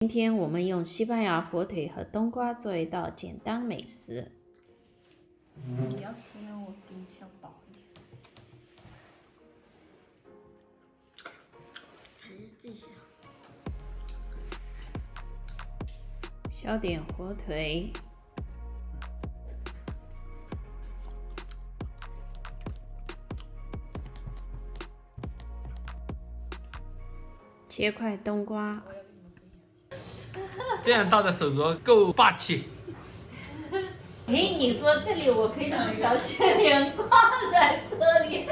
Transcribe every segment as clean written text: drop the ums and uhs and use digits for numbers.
今天我们用西班牙火腿和冬瓜做一道简单美食。你要吃呢，我给你小包一点。还是这些。削点火腿，切块冬瓜。这样倒在手镯够霸气。哎，你说这里我可以弄一条线连挂在这里，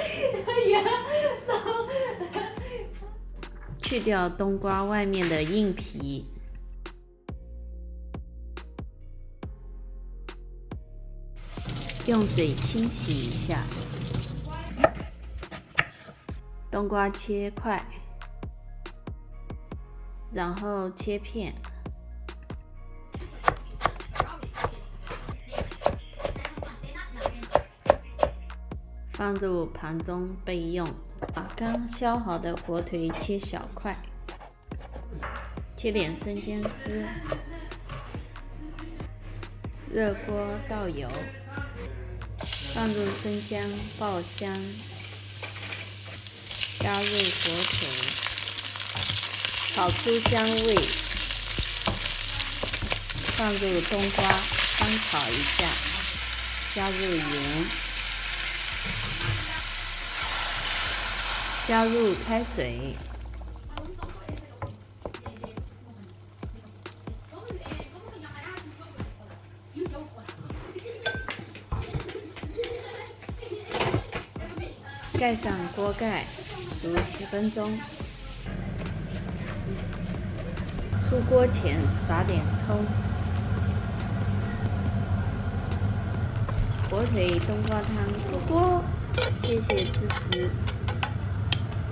去掉冬瓜外面的硬皮，用水清洗一下。冬瓜切块，然后切片。放入盘中备用。把刚削好的火腿切小块，切点生姜丝。热锅倒油，放入生姜爆香，加入火腿，炒出香味。放入冬瓜，翻炒一下，加入盐。加入开水，盖上锅盖，煮10分钟。出锅前撒点葱。火腿冬瓜汤出锅，谢谢支持。